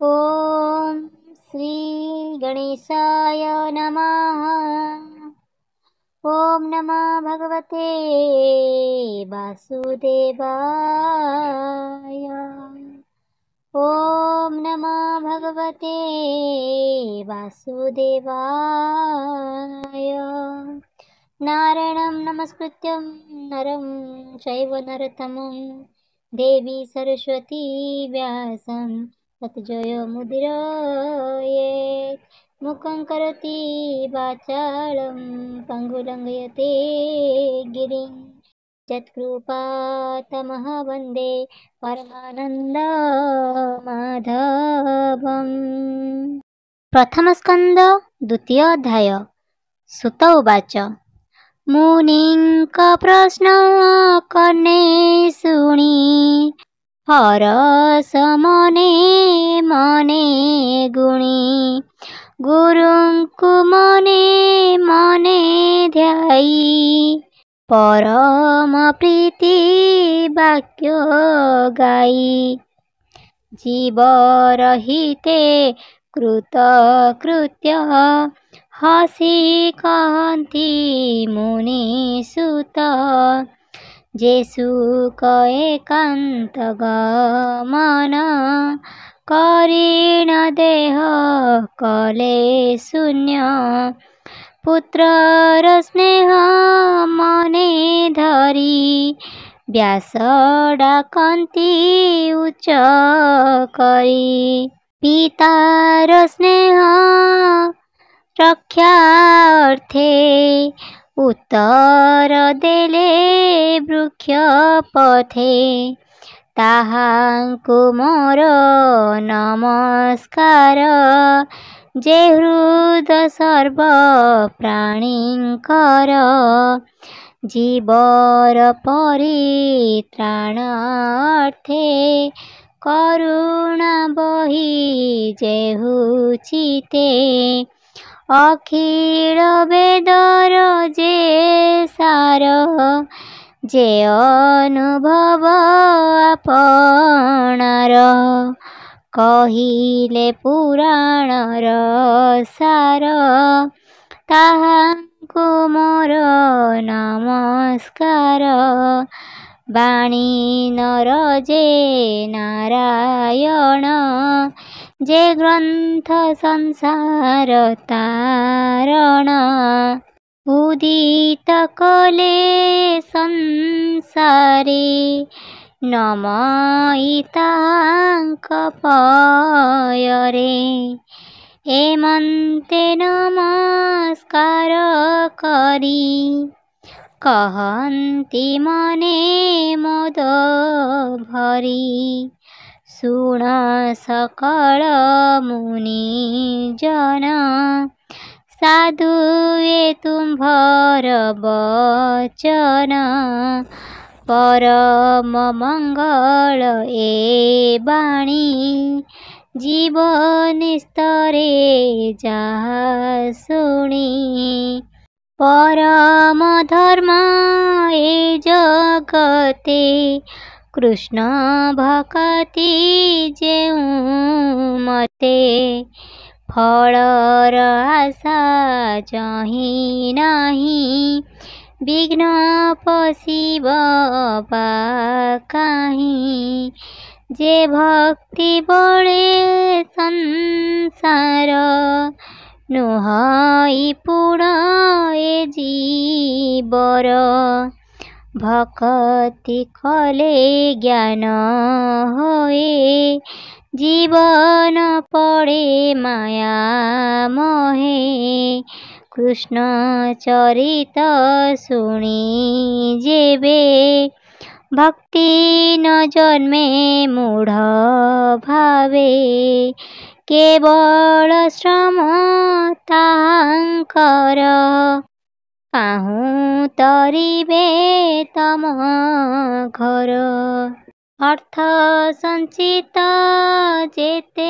ॐ श्री गणेशाय नमः। ॐ नमः भगवते वासुदेवाय। ॐ नमः भगवते वासुदेवाय। नारायणं नमस्कृत्यं नरं चैव नरोत्तमं देवी सरस्वती व्यासं तत्जयमुदीरयेत्। मुखं करोति वाचालं पङ्गुलङ्घयते गिरिं यत्कृपातमः वन्दे परमानन्दमाधवम्। प्रथमस्कन्द द्वितीयोऽध्याय। सुत उवाच मुनिଙ୍କ प्रश्न कर्णे ଶୁଣି ହରଷ ମନେ ମନେ ଗୁଣି ଗୁରୁଙ୍କୁ ମନେ ମନେ ଧ୍ୟାଇ ପରମ ପ୍ରୀତି ବାକ୍ୟ ଗାଇ ଜୀବ ରହିତେ କୃତକୃତ୍ୟ ହସି କହନ୍ତି ମୁନି ସୁତ ଯେ ସୁଖ ଏକାନ୍ତ ଗମନ କରିଣ ଦେହ କଲେ ଶୂନ୍ୟ ପୁତ୍ରର ସ୍ନେହ ମନେ ଧରି ବ୍ୟାସ ଡାକନ୍ତି ଉଚ୍ଚ କରି ପିତାର ସ୍ନେହ ରକ୍ଷାର୍ଥେ ଉତ୍ତର ଦେଲେ ବୃକ୍ଷ ପଥେ ତାହାଙ୍କୁ ମୋର ନମସ୍କାର ଯେ ହୃଦ ସର୍ବ ପ୍ରାଣୀଙ୍କର ଜୀବର ପରିତ୍ରାଣାର୍ଥେ କରୁଣା ବହି ଯେହୁଚିତେ ଅଖିଳ ବେଦର ଯେ ସାର ଯେ ଅନୁଭବ ଆପଣାର କହିଲେ ପୁରାଣର ସାର ତାହାଙ୍କୁ ମୋର ନମସ୍କାର ବାଣୀ ନର ଯେ ନାରାୟଣ ଯେ ଗ୍ରନ୍ଥ ସଂସାର ତାରଣ ଉଦିତ କଲେ ସଂସାରେ ନମଇ ତାଙ୍କ ପୟରେ ଏମନ୍ତେ ନମସ୍କାର କରି କହନ୍ତି ମନେ ମୋଦ ଭରି ଶୁଣ ସକଳ ମୁନି ଜନ ସାଧୁ ଏ ତୁମ୍ଭର ବଚନ ପରମ ମଙ୍ଗଳ ଏ ବାଣୀ ଜୀବନ ସ୍ତରେ ଯାହା ଶୁଣି ପରମ ଧର୍ମ ଏ ଜଗତେ କୃଷ୍ଣ ଭକତି ଯେଉଁ ମତେ ଫଳର ଆଶା ଯହିଁ ନାହିଁ ବିଘ୍ନ ପଶିବ ବା କାହିଁ ଯେ ଭକ୍ତି ବଳେ ସଂସାର ନୁହଇ ପୁଣ ଏ ଜୀବର ଭକତି କଲେ ଜ୍ଞାନ ହୋଏ ଜୀବନ ପଡ଼େ ମାୟା ମୋହେ କୃଷ୍ଣ ଚରିତ ଶୁଣି ଯେବେ ଭକ୍ତି ନ ଜନ୍ମେ ମୂଢ଼ ଭାବେ କେବଳ ଶ୍ରମ ତାହାଙ୍କର କାହୁଁ ତରିବେ ତମ ଘର ଅର୍ଥ ସଞ୍ଚିତ ଯେତେ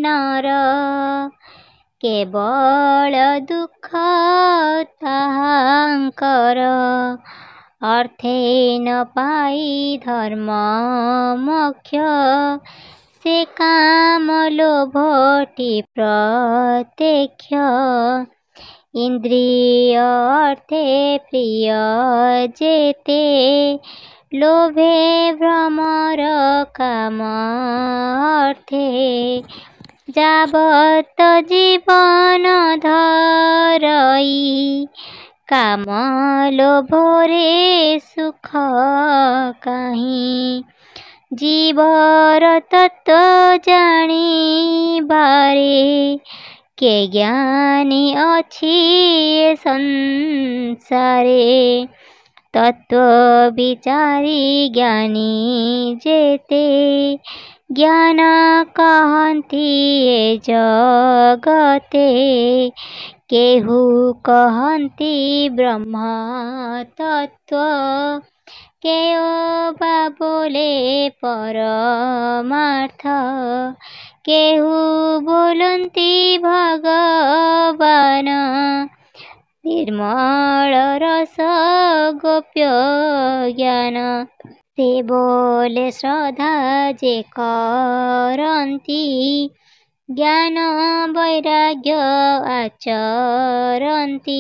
ନର କେବଳ ଦୁଃଖ ତାହାଙ୍କର ଅର୍ଥେ ନ ପାଇ ଧର୍ମ ମୋକ୍ଷ ସେ କାମ ଲୋଭଟି ପ୍ରତ୍ୟକ୍ଷ ଇନ୍ଦ୍ରିୟ ଅର୍ଥେ ପ୍ରିୟ ଯେତେ ଲୋଭେ ଭ୍ରମର କାମ ଅର୍ଥେ ଯାବତ ଜୀବନ ଧରଇ କାମ ଲୋଭରେ ସୁଖ କାହିଁ ଜୀବର ତତ୍ତ୍ୱ ଜାଣିବାରେ କେ ଜ୍ଞାନୀ ଅଛି ଏ ସଂସାରେ ତତ୍ତ୍ୱ ବିଚାରି ଜ୍ଞାନୀ ଯେତେ ଜ୍ଞାନ କହନ୍ତି ଏ ଜଗତେ କେହୁ କହନ୍ତି ବ୍ରହ୍ମ ତତ୍ତ୍ୱ କେଓ ବା ବୋଲେ ପରମାର୍ଥ କେହୁ ବୋଲନ୍ତି ଭଗବାନ ନିର୍ମଳ ରସ ଗୋପ୍ୟ ଜ୍ଞାନ ସେ ବୋଲେ ଶ୍ରଦ୍ଧା ଯେ କରନ୍ତି ଜ୍ଞାନ ବୈରାଗ୍ୟ ଆଚରନ୍ତି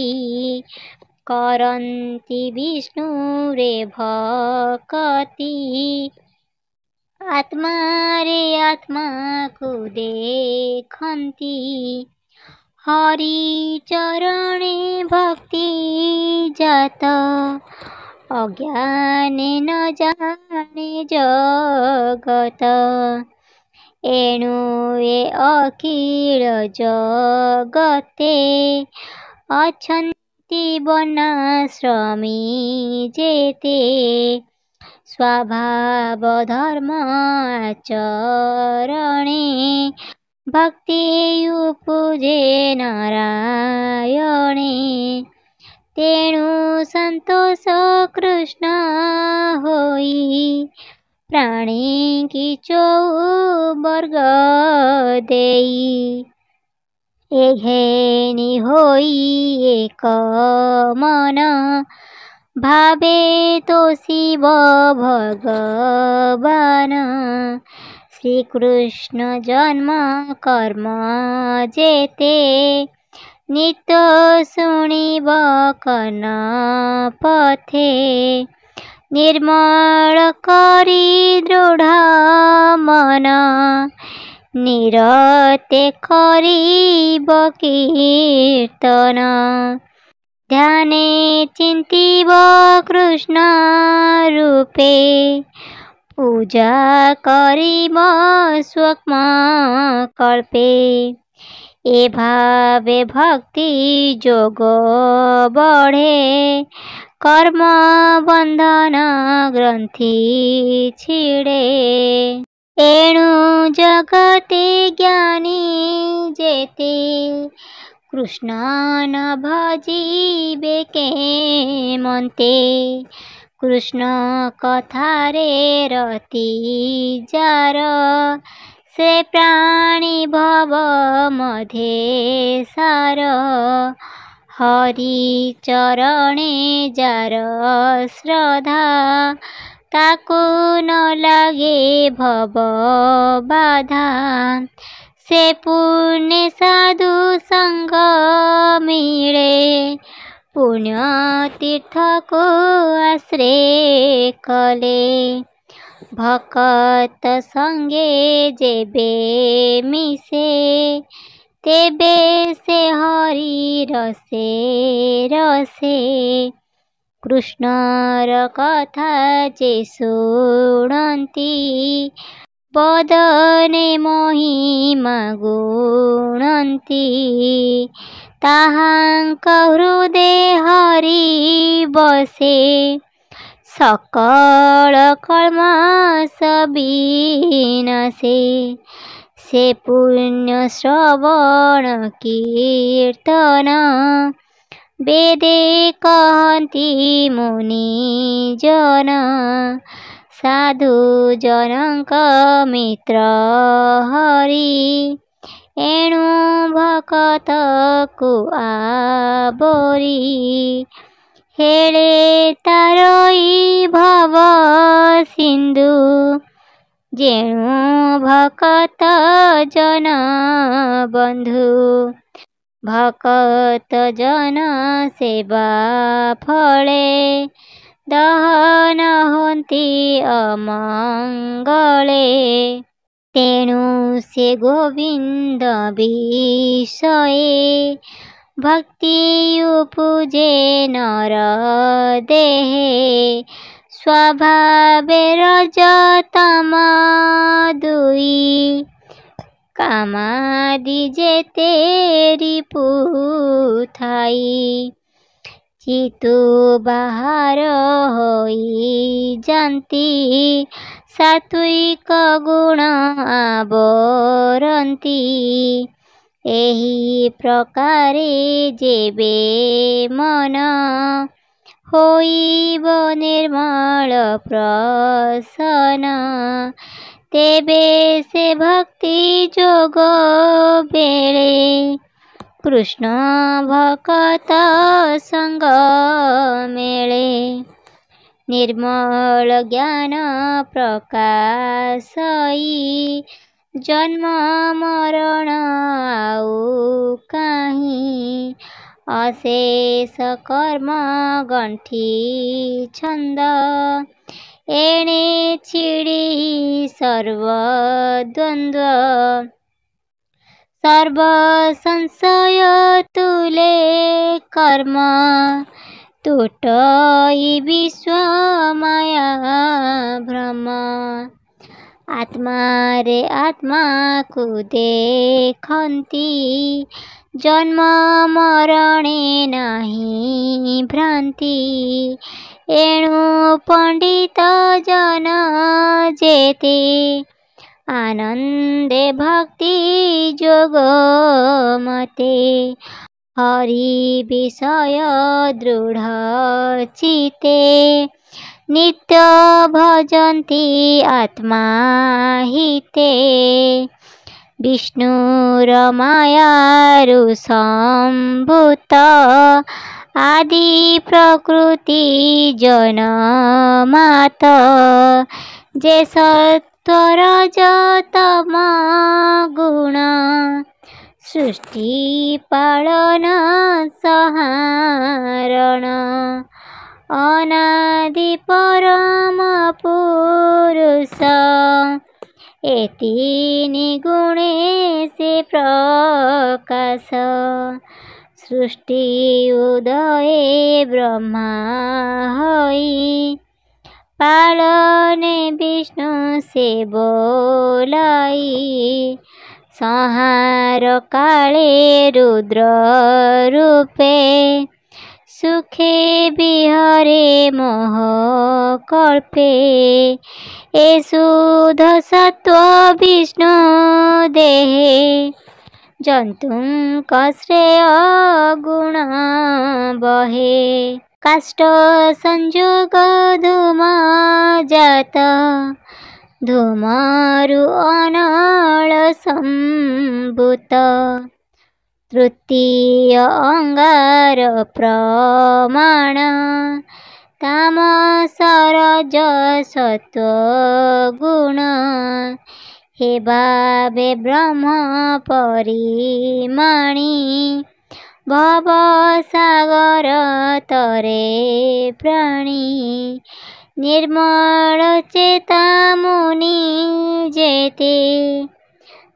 କରନ୍ତି ବିଷ୍ଣୁରେ ଭକତି ଆତ୍ମାରେ ଆତ୍ମାକୁ ଦେଖନ୍ତି ହରି ଚରଣେ ଭକ୍ତି ଜାତ ଅଜ୍ଞାନେ ନ ଜାଣେ ଜଗତ ଏଣୁ ଏ ଅଖିଳ ଜଗତେ ଅଛନ୍ତି ବର୍ଣ୍ଣାଶ୍ରମୀ ଯେତେ ସ୍ୱଭାବ ଧର୍ମ ଆଚରଣେ ଭକ୍ତି ଉପଜେ ନାରାୟଣେ ତେଣୁ ସନ୍ତୋଷ କୃଷ୍ଣ ହୋଇ ପ୍ରାଣୀ କି ଚଉ ବର୍ଗ ଦେଇ ଏ ଘେନି ହୋଇ ଏକ ମନ ଭାବେ ତ ଶିବ ଭଗବାନ ଶ୍ରୀକୃଷ୍ଣ ଜନ୍ମ କର୍ମ ଯେତେ ନିତ୍ୟ ଶୁଣିବ କର୍ଣ୍ଣ ପଥେ ନିର୍ମଳ କରି ଦୃଢ଼ ମନ ନିରତେ କରିବ କୀର୍ତ୍ତନ ଧ୍ୟାନେ ଚିନ୍ତିବ କୃଷ୍ଣ ରୂପେ ପୂଜା କରିବ ସ୍ୱକ୍ମ କଳ୍ପେ ଏ ଭାବେ ଭକ୍ତି ଯୋଗ ବଢ଼େ କର୍ମ ବନ୍ଧନ ଗ୍ରନ୍ଥି ଛିଡ଼େ ଏଣୁ ଜଗତେ ଜ୍ଞାନୀ ଯେତେ କୃଷ୍ଣ ନ ଭଜିବେ କେମନ୍ତେ କୃଷ୍ଣ କଥାରେ ରତି ଯାର ସେ ପ୍ରାଣୀ ଭବ ମଧ୍ୟେ ସାର ହରି ଚରଣେ ଯାର ଶ୍ରଦ୍ଧା ତାକୁ ନ ଲାଗେ ଭବ ବାଧା ସେ ପୁଣ୍ୟ ସାଧୁ ସଙ୍ଗ ମିଳେ ପୁଣ୍ୟ ତୀର୍ଥକୁ ଆଶ୍ରେ କଲେ ଭକତ ସଙ୍ଗେ ଯେବେ ମିଶେ ତେବେ ସେ ହରି ରସେ ରସେ କୃଷ୍ଣର କଥା ଯେ ଶୁଣନ୍ତି ବଦନେ ମହିମା ଗୁଣନ୍ତି ତାହାଙ୍କ ହୃଦେ ହରି ବସେ सकल कल्मष विनाशे से पुण्य श्रवण कीर्तन वेदे कहन्ति मुनिजन साधु जनक मित्र हरि एणु भकतकु आवरी हेळे तारई भव सिंधु जेणु भकत जन बंधु भकत जन सेवा फले दहन होती अमंगले तेणु से गोविंद विषये भक्ति उपजे नर देहे स्वभावे रजतम दुई कामादि जेते रिपुथाई चितु बाहर होई जानती सात्विक गुण आवरंती एही प्रकारे जेबे मन होइब निर्मल प्रसन्न तेबे से भक्ति जोग बेले कृष्ण भक्त संग मेले निर्मल ज्ञान प्रकाशई जन्म मरण आउ काहीं अशेष कर्म गंठी छंद एणे छिड़ी सर्वद्वंद्व सर्व संशय तुले कर्म तुटई विश्व माया भ्रम आत्मा रे आत्मा को देखंती जन्म मरणे नहीं भ्रांति एणु पंडित जन जेते आनंदे भक्ति जोग मते हरि विषय दृढ़ चिते नित्य भजन्ति आत्मा हिते विष्णुर मायारु संभूत आदि प्रकृति जनमात जे सत्वरजतम गुण सृष्टि पालन संहारण अनादि परम पुरुष एतीनि गुणे से प्रकाश सृष्टि उदये ब्रह्मा हई पालने विष्णु से बोलाई संहार काले रुद्र रूपे सुखे विहरे मोह कल्पे ए शुद्ध सत्व विष्णु देहे जंतुं श्रेय गुण बहे काष्ठ संयोग धूम जात धूमरु अनल संभूत तृतीय अंगार प्रमाण तामस रज सत्व गुण हे भावे ब्रह्म परिमाणी भव सागर तरे प्राणी निर्मल चेता मुनि जेते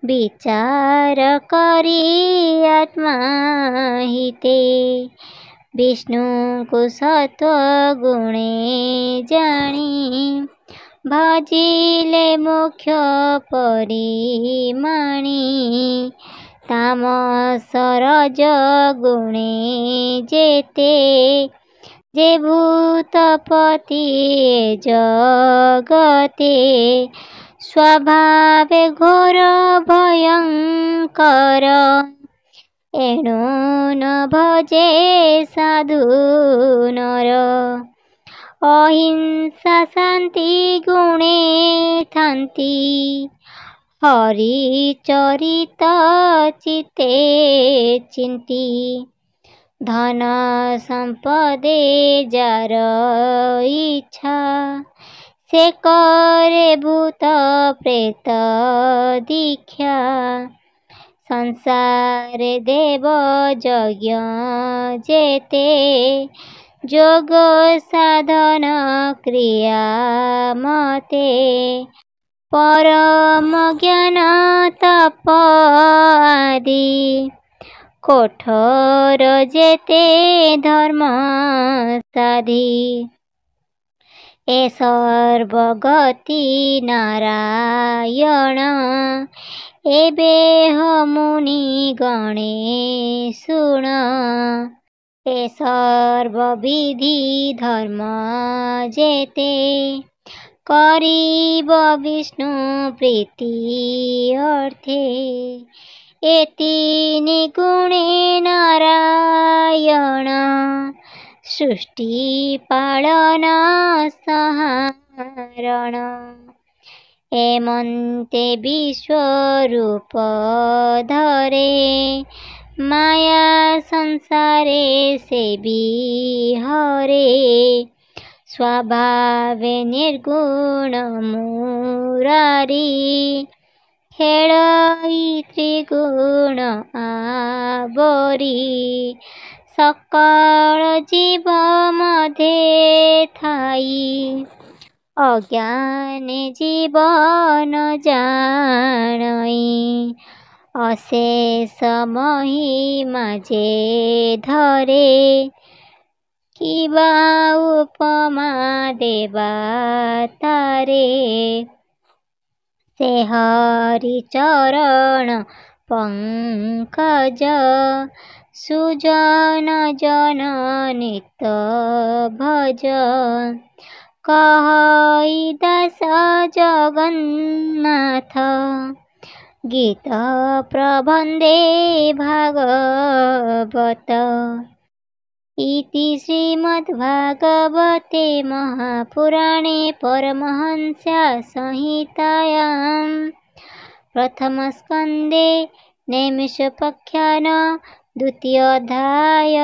विचार करी आत्मा हिते विष्णु को सत्व गुणे जानी भजिले मुख्य परिमाणी तामस रज गुणे जेते जे भूतपति जगते स्वभावे घोर भयंकर एणु न भजे साधु नर अहिंसा शांति गुणे थांती हरि चरित चिते चिंती धन संपदे जार इच्छा से करे भूत प्रेत दीक्षा संसार देव यज्ञ जेते जोग साधन क्रिया मते परम ज्ञान तप आदि कठोर जेते धर्म साधी ए सर्वगति नारायण एबे मुनि गणे शुण ए सर्वविधि धर्म जेते करीब विष्णु प्रीति अर्थे ए तीनि गुणे नारायण सृष्टि पालन संहारण एमन्ते विश्वरूप धरे माया संसारे से विहरे स्वभावे निर्गुण मुरारी खेळई त्रिगुण आवरी सकळ जीव मध्ये थाई अज्ञाने जीवन जाणई अशेष महिमा जे धरे किबा उपमा देवा तारे से हरि चरण पंकज सुजन जन नित भज कहई दास जगन्नाथ गीत प्रबंधे भागवत इति श्रीमद्भागवते महापुराणे परमहंस्या संहितायां प्रथमस्कन्धे नैमिषाख्यान द्वितीयोऽध्याय।